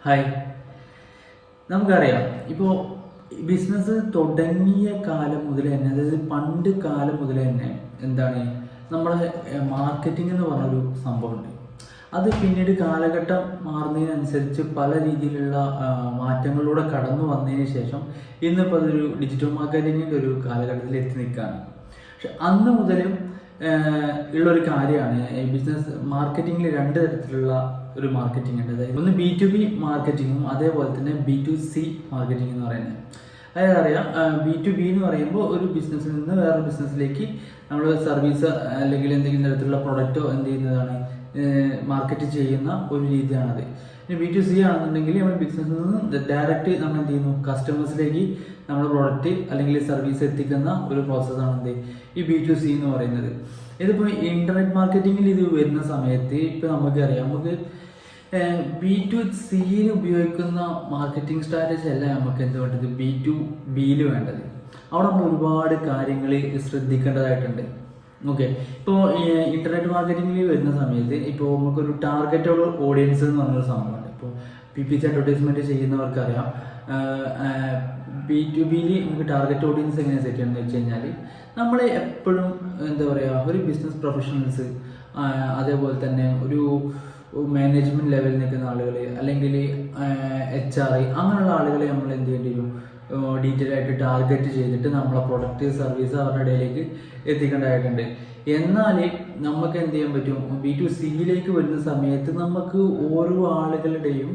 Hi. നമുക്കറിയാം, ഇപ്പോൾ business തുടങ്ങിയ കാലം മുതൽ തന്നെ, അതായത് പണ്ട് കാലം മുതൽ തന്നെ എന്താണ് നമ്മളെ മാർക്കറ്റിംഗ് എന്ന് പറഞ്ഞൊരു സംഭവമുണ്ട്. അത് പിന്നീട് കാലഘട്ടം മാറുന്നതിനനുസരിച്ച് പല രീതിയിലുള്ള മാറ്റങ്ങളിലൂടെ കടന്നു വന്നതിന് ശേഷം ഇന്നിപ്പോൾ അതൊരു ഡിജിറ്റൽ മാർക്കറ്റിങ്ങിൻ്റെ ഒരു കാലഘട്ടത്തിൽ എത്തി നിൽക്കുകയാണ്. പക്ഷെ അന്ന് മുതലും ഉള്ളൊരു കാര്യമാണ് ബിസിനസ് മാർക്കറ്റിങ്ങിൽ രണ്ട് തരത്തിലുള്ള ഒരു മാർക്കറ്റിംഗ് ഉണ്ട്. അതായത് ഒന്ന് B2B മാർക്കറ്റിങ്ങും അതേപോലെ തന്നെ B2C മാർക്കറ്റിംഗ് എന്ന് പറയുന്നത്. അതായത് അറിയാം, B2B എന്ന് പറയുമ്പോൾ ഒരു ബിസിനസ്സിൽ നിന്ന് വേറൊരു ബിസിനസ്സിലേക്ക് നമ്മൾ സർവീസ് അല്ലെങ്കിൽ എന്തെങ്കിലും തരത്തിലുള്ള പ്രൊഡക്റ്റോ എന്ത് ചെയ്യുന്നതാണ് മാർക്കറ്റ് ചെയ്യുന്ന ഒരു രീതിയാണത്. ഇനി B2C ആണെന്നുണ്ടെങ്കിൽ നമ്മൾ ബിസിനസ്സിൽ നിന്ന് ഡയറക്റ്റ് നമ്മൾ എന്ത് ചെയ്യുന്നു, കസ്റ്റമേഴ്സിലേക്ക് നമ്മുടെ പ്രൊഡക്റ്റ് അല്ലെങ്കിൽ സർവീസ് എത്തിക്കുന്ന ഒരു പ്രോസസ്സാണ് എന്ത് ഈ B2C എന്ന് പറയുന്നത്. ഇതിപ്പോൾ ഇന്റർനെറ്റ് മാർക്കറ്റിങ്ങിൽ ഇത് വരുന്ന സമയത്ത് ഇപ്പോൾ നമുക്കറിയാം, നമുക്ക് B2C ഉപയോഗിക്കുന്ന മാർക്കറ്റിംഗ് സ്ട്രാറ്റജി അല്ല നമുക്ക് എന്ത് വേണ്ടത് B2Bയിൽ വേണ്ടത്. അവിടെ നമ്മൾ ഒരുപാട് കാര്യങ്ങൾ ശ്രദ്ധിക്കേണ്ടതായിട്ടുണ്ട്. ഓക്കെ, ഇപ്പോൾ ഇന്റർനെറ്റ് മാർക്കറ്റിംഗിൽ വരുന്ന സമയത്ത് ഇപ്പോൾ നമുക്കൊരു ടാർഗറ്റ് ഓഡിയൻസ് എന്ന് പറഞ്ഞൊരു സംഭവമുണ്ട്. ഇപ്പോൾ PPC അഡ്വർടൈസ്മെന്റ് ചെയ്യുന്നവർക്കറിയാം, B2Bയിൽ നമുക്ക് ടാർഗറ്റ് ഓഡിയൻസ് എങ്ങനെ സെറ്റ് ചെയ്യണമെന്ന് വെച്ച് കഴിഞ്ഞാൽ, നമ്മൾ എപ്പോഴും എന്താ പറയുക, ഒരു ബിസിനസ് പ്രൊഫഷണൽസ്, അതേപോലെ തന്നെ ഒരു മാനേജ്മെന്റ് ലെവലിൽ നിൽക്കുന്ന ആളുകൾ, അല്ലെങ്കിൽ HR അങ്ങനെയുള്ള ആളുകളെ നമ്മൾ എന്ത് ചെയ്യേണ്ടി വരും, ഡീറ്റെയിൽ ആയിട്ട് ടാർഗറ്റ് ചെയ്തിട്ട് നമ്മളെ പ്രൊഡക്റ്റ് സർവീസ് അവരുടെ ഇടയിലേക്ക് എത്തിക്കേണ്ടതായിട്ടുണ്ട്. എന്നാൽ നമുക്ക് എന്ത് ചെയ്യാൻ പറ്റും, B2Cയിലേക്ക് വരുന്ന സമയത്ത് നമുക്ക് ഓരോ ആളുകളുടെയും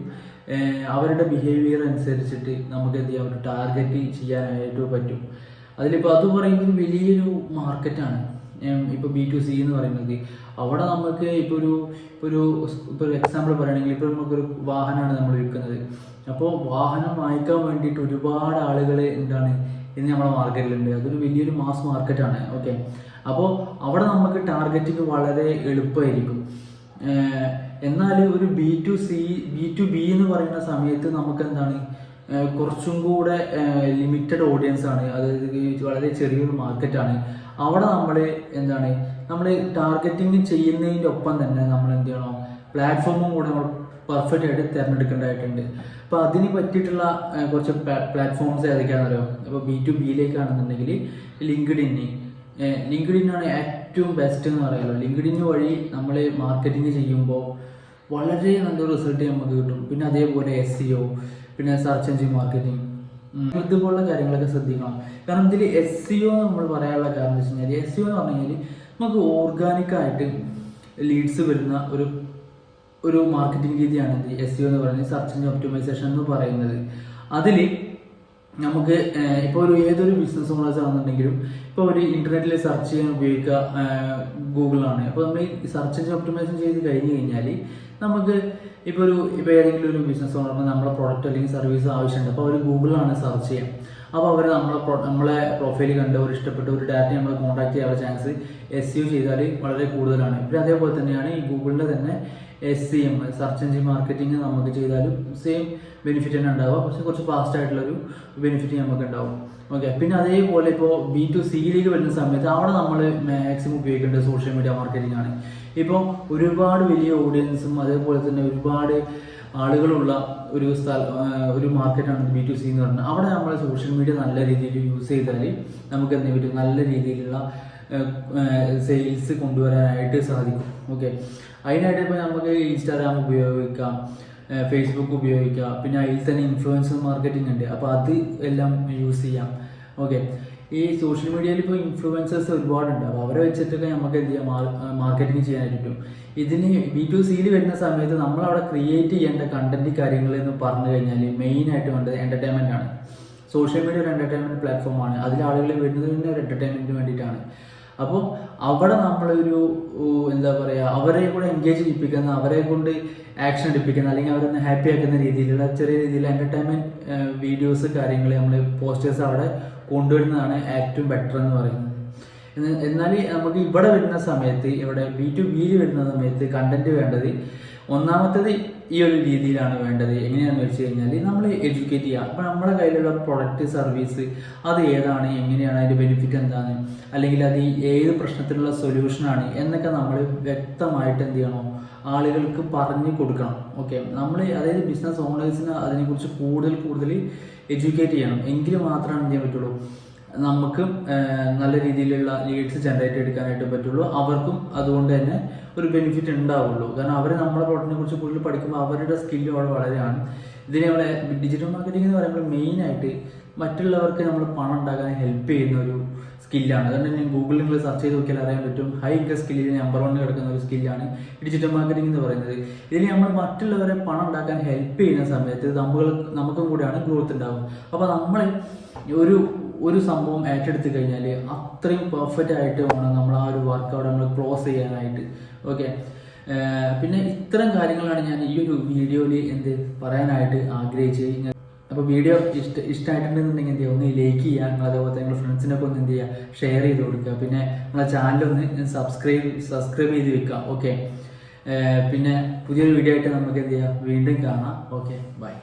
അവരുടെ ബിഹേവിയർ അനുസരിച്ചിട്ട് നമുക്ക് എന്ത് ചെയ്യാൻ പറ്റും, ടാർഗറ്റ് ചെയ്യാനായിട്ട് പറ്റും. അതിലിപ്പോൾ അത് പറയുന്നത് വലിയൊരു മാർക്കറ്റാണ്. ഇപ്പോൾ B2C എന്ന് പറയുന്നത് അവിടെ നമുക്ക് ഇപ്പോൾ ഒരു എക്സാമ്പിൾ പറയുകയാണെങ്കിൽ, ഇപ്പോൾ നമുക്കൊരു വാഹനമാണ് നമ്മൾ വിൽക്കുന്നത്. അപ്പോൾ വാഹനം വാങ്ങിക്കാൻ വേണ്ടിയിട്ട് ഒരുപാട് ആളുകൾ എന്താണ് ഇന്ന് നമ്മുടെ മാർക്കറ്റിലുണ്ട്. അതൊരു വലിയൊരു മാസ് മാർക്കറ്റാണ്. ഓക്കെ, അപ്പോൾ അവിടെ നമുക്ക് ടാർഗറ്റിങ് വളരെ എളുപ്പമായിരിക്കും. എന്നാൽ ഒരു B2B എന്ന് പറയുന്ന സമയത്ത് നമുക്ക് എന്താണ് കുറച്ചും കൂടെ ലിമിറ്റഡ് ഓഡിയൻസ് ആണ്, അതായത് വളരെ ചെറിയൊരു മാർക്കറ്റാണ്. അവിടെ നമ്മൾ ടാർഗറ്റിങ് ചെയ്യുന്നതിൻ്റെ ഒപ്പം തന്നെ നമ്മൾ എന്ത് ചെയ്യണം, പ്ലാറ്റ്ഫോമും കൂടെ നമ്മൾ പെർഫെക്റ്റ് ആയിട്ട് തിരഞ്ഞെടുക്കേണ്ടതായിട്ടുണ്ട്. അപ്പോൾ അതിന് പറ്റിയിട്ടുള്ള കുറച്ച് പ്ലാറ്റ്ഫോംസ് ഏതൊക്കെയാണെന്ന് അറിയാം. ഇപ്പോൾ B2Bയിലേക്കാണെന്നുണ്ടെങ്കിൽ ലിങ്ക്ഡിനാണ് ഏറ്റവും ബെസ്റ്റ് എന്ന് പറയാമല്ലോ. ലിങ്ക്ഡിൻ വഴി നമ്മൾ മാർക്കറ്റിംഗ് ചെയ്യുമ്പോൾ വളരെ നല്ലൊരു റിസൾട്ട് നമുക്ക് കിട്ടും. പിന്നെ അതേപോലെ SEO, പിന്നെ സെർച്ച് എഞ്ചിൻ മാർക്കറ്റിംഗ്, ഇതുപോലുള്ള കാര്യങ്ങളൊക്കെ ശ്രദ്ധിക്കണം. കാരണം ഇതിൽ SEO നമ്മൾ പറയാനുള്ള കാരണം എന്ന് വെച്ച് കഴിഞ്ഞാൽ, SEO എന്ന് പറഞ്ഞു കഴിഞ്ഞാൽ നമുക്ക് ഓർഗാനിക്കായിട്ട് ലീഡ്സ് വരുന്ന ഒരു മാർക്കറ്റിംഗ് രീതിയാണ് SEO എന്ന് പറയുന്നത്, സെർച്ച് എഞ്ചിൻ ഒപ്റ്റിമൈസേഷൻ എന്ന് പറയുന്നത്. അതിൽ നമുക്ക് ഇപ്പോൾ ഏതൊരു ബിസിനസ് ഓണേഴ്സ് ആണെന്നുണ്ടെങ്കിലും ഇപ്പോൾ ഒരു ഇന്റർനെറ്റിൽ സെർച്ച് ചെയ്യാൻ ഉപയോഗിക്കുക ഗൂഗിളാണ്. അപ്പോൾ നമ്മൾ ഈ സെർച്ച് എഞ്ചിൻ ഒപ്റ്റിമൈസേഷൻ ചെയ്ത് കഴിഞ്ഞ് കഴിഞ്ഞാൽ നമുക്ക് ഇപ്പോൾ ഏതെങ്കിലും ഒരു ബിസിനസ് ഓണറിന് നമ്മളെ പ്രൊഡക്റ്റ് അല്ലെങ്കിൽ സർവീസ് ആവശ്യമുണ്ട്. അപ്പോൾ അവർ ഗൂഗിളിലാണ് സെർച്ച് ചെയ്യാം. അപ്പോൾ അവർ നമ്മളെ പ്രൊഫൈൽ കണ്ട് ഒരു ഇഷ്ടപ്പെട്ട ഒരു ഡാറ്റ നമ്മൾ കോൺടാക്ട് ചെയ്യാനുള്ള ചാൻസ് SEO ചെയ്താൽ വളരെ കൂടുതലാണ്. പിന്നെ അതേപോലെ തന്നെയാണ് ഈ ഗൂഗിളിൻ്റെ തന്നെ SEM, സെർച്ച് എഞ്ചിൻ മാർക്കറ്റിംഗ് നമുക്ക് ചെയ്താലും സെയിം ബെനിഫിറ്റ് തന്നെ ഉണ്ടാവുക, പക്ഷേ കുറച്ച് ഫാസ്റ്റ് ആയിട്ടുള്ളൊരു ബെനിഫിറ്റ് നമുക്ക് ഉണ്ടാവും. ഓക്കെ, പിന്നെ അതേപോലെ ഇപ്പോൾ B2Cയിലേക്ക് വരുന്ന സമയത്ത് അവിടെ നമ്മൾ മാക്സിമം ഉപയോഗിക്കേണ്ടത് സോഷ്യൽ മീഡിയ മാർക്കറ്റിംഗ് ആണ്. ഇപ്പോൾ ഒരുപാട് വലിയ ഓഡിയൻസും അതേപോലെ തന്നെ ഒരുപാട് ആളുകളുള്ള ഒരു മാർക്കറ്റാണ് B2C എന്ന് പറഞ്ഞാൽ, അവിടെ നമ്മൾ സോഷ്യൽ മീഡിയ നല്ല രീതിയിൽ യൂസ് ചെയ്താൽ നമുക്ക് എന്തെങ്കിലും പറ്റും, നല്ല രീതിയിലുള്ള സെയിൽസ് കൊണ്ടുവരാനായിട്ട് സാധിക്കും. ഓക്കെ, അതിനായിട്ട് ഇപ്പോൾ നമുക്ക് ഇൻസ്റ്റാഗ്രാം ഉപയോഗിക്കാം, ഫേസ്ബുക്ക് ഉപയോഗിക്കാം, പിന്നെ അതിൽ തന്നെ ഇൻഫ്ലുവൻസർ മാർക്കറ്റിംഗ് ഉണ്ട്. അപ്പോൾ അത് എല്ലാം യൂസ് ചെയ്യാം. ഓക്കെ, ഈ സോഷ്യൽ മീഡിയയിൽ ഇപ്പോൾ ഇൻഫ്ലുവൻസേഴ്സ് ഒരുപാടുണ്ട്. അപ്പോൾ അവരെ വെച്ചിട്ടൊക്കെ നമുക്ക് എന്ത് ചെയ്യാം, മാർക്കറ്റിംഗ് ചെയ്യാനായിട്ട് പറ്റും. ഇതിന് B2Cയിൽ വരുന്ന സമയത്ത് നമ്മളവിടെ ക്രിയേറ്റ് ചെയ്യേണ്ട കണ്ടന്റ് കാര്യങ്ങൾ എന്ന് പറഞ്ഞു കഴിഞ്ഞാൽ മെയിനായിട്ട് വേണ്ടത് എൻ്റർടൈൻമെൻ്റ് ആണ്. സോഷ്യൽ മീഡിയ ഒരു എൻ്റർടൈൻമെൻറ്റ് പ്ലാറ്റ്ഫോമാണ്. അതിൽ ആളുകൾ വരുന്നത് തന്നെ ഒരു എൻ്റർടൈൻമെൻറ്റിന് വേണ്ടിയിട്ടാണ്. അപ്പോൾ അവിടെ നമ്മളൊരു എന്താ പറയുക, അവരെ കൂടെ എൻഗേജ് ചെയ്യിപ്പിക്കുന്ന, അവരെ കൊണ്ട് ആക്ഷൻ എടുപ്പിക്കുന്ന, അല്ലെങ്കിൽ അവരൊന്ന് ഹാപ്പി ആക്കുന്ന രീതിയിലുള്ള ചെറിയ രീതിയിലുള്ള എൻ്റർടൈൻമെൻറ്റ് വീഡിയോസ് കാര്യങ്ങൾ നമ്മൾ പോസ്റ്റേഴ്സ് അവിടെ കൊണ്ടുവരുന്നതാണ് ഏറ്റവും ബെറ്റർ എന്ന് പറയുന്നത്. എന്നാൽ നമുക്ക് ഇവിടെ വരുന്ന സമയത്ത്, ഇവിടെ B2Bയിൽ വരുന്ന സമയത്ത് കണ്ടന്റ് വേണ്ടത്, ഒന്നാമത്തേത് ഈ ഒരു രീതിയിലാണ് വേണ്ടത്. എങ്ങനെയാണെന്ന് വെച്ച് കഴിഞ്ഞാൽ നമ്മൾ എഡ്യൂക്കേറ്റ് ചെയ്യുക. അപ്പോൾ നമ്മുടെ കയ്യിലുള്ള പ്രൊഡക്റ്റ് സർവീസ് അത് ഏതാണ്, എങ്ങനെയാണ്, അതിൻ്റെ ബെനിഫിറ്റ് എന്താണ്, അല്ലെങ്കിൽ അത് ഏത് പ്രശ്നത്തിനുള്ള സൊല്യൂഷനാണ് എന്നൊക്കെ നമ്മൾ വ്യക്തമായിട്ട് എന്ത് ചെയ്യണം, ആളുകൾക്ക് പറഞ്ഞു കൊടുക്കണം. ഓക്കെ, നമ്മൾ അതായത് ബിസിനസ് ഓണേഴ്സിന് അതിനെക്കുറിച്ച് കൂടുതൽ എഡ്യൂക്കേറ്റ് ചെയ്യണം. എങ്കിൽ മാത്രമാണ് എന്ത് ചെയ്യാൻ പറ്റുള്ളൂ, നമുക്കും നല്ല രീതിയിലുള്ള ലീഡ്സ് ജനറേറ്റ് എടുക്കാനായിട്ട് പറ്റുള്ളൂ. അവർക്കും അതുകൊണ്ട് തന്നെ ഒരു ബെനിഫിറ്റ് ഉണ്ടാവുള്ളൂ. കാരണം അവർ നമ്മളെ പ്രോഡക്റ്റിനെ കുറിച്ച് കൂടുതൽ പഠിക്കുമ്പോൾ അവരുടെ സ്കില്ല് അവിടെ വളരെയാണ്. ഇതിനെ നമ്മളെ ഡിജിറ്റൽ മാർക്കറ്റിംഗ് എന്ന് പറയുമ്പോൾ മെയിനായിട്ട് മറ്റുള്ളവർക്ക് നമ്മൾ പണം ഉണ്ടാക്കാൻ ഹെൽപ്പ് ചെയ്യുന്ന ഒരു സ്കില്ലാണ്. അതുകൊണ്ട് തന്നെ ഗൂഗിളിൽ നിങ്ങൾ സെർച്ച് ചെയ്ത് നോക്കിയാൽ അറിയാൻ പറ്റും, ഹൈ ഇൻകം സ്കില്ലിൽ നമ്പർ 1 കിടക്കുന്ന ഒരു സ്കില്ലാണ് ഡിജിറ്റൽ മാർക്കറ്റിംഗ് എന്ന് പറയുന്നത്. ഇതിൽ നമ്മൾ മറ്റുള്ളവരെ പണം ഉണ്ടാക്കാൻ ഹെൽപ്പ് ചെയ്യുന്ന സമയത്ത് നമുക്കും കൂടെയാണ് ഗ്രോത്ത് ഉണ്ടാകും. അപ്പോൾ നമ്മൾ ഒരു സംഭവം ഏറ്റെടുത്ത് കഴിഞ്ഞാൽ അത്രയും പെർഫെക്റ്റ് ആയിട്ട് വേണം നമ്മൾ ആ ഒരു വർക്ക് അവിടെ നമ്മൾ ക്ലോസ് ചെയ്യാനായിട്ട്. ഓക്കെ, പിന്നെ ഇത്തരം കാര്യങ്ങളാണ് ഞാൻ ഈ ഒരു വീഡിയോയിൽ പറയാനായിട്ട് ആഗ്രഹിച്ചത്. അപ്പോൾ വീഡിയോ ഇഷ്ടമായിട്ടുണ്ടെന്നുണ്ടെങ്കിൽ എന്ത് ചെയ്യുക, ഒന്ന് ലൈക്ക് ചെയ്യുക, നിങ്ങൾ അതേപോലെ നിങ്ങളുടെ ഫ്രണ്ട്സിനൊക്കെ ഒന്ന് എന്ത് ചെയ്യുക, ഷെയർ ചെയ്ത് കൊടുക്കുക. പിന്നെ നിങ്ങളുടെ ചാനലൊന്ന് സബ്സ്ക്രൈബ് ചെയ്ത് വെക്കുക. ഓക്കെ, പിന്നെ പുതിയൊരു വീഡിയോ ആയിട്ട് നമുക്ക് എന്ത് ചെയ്യാം, വീണ്ടും കാണാം. Okay, by.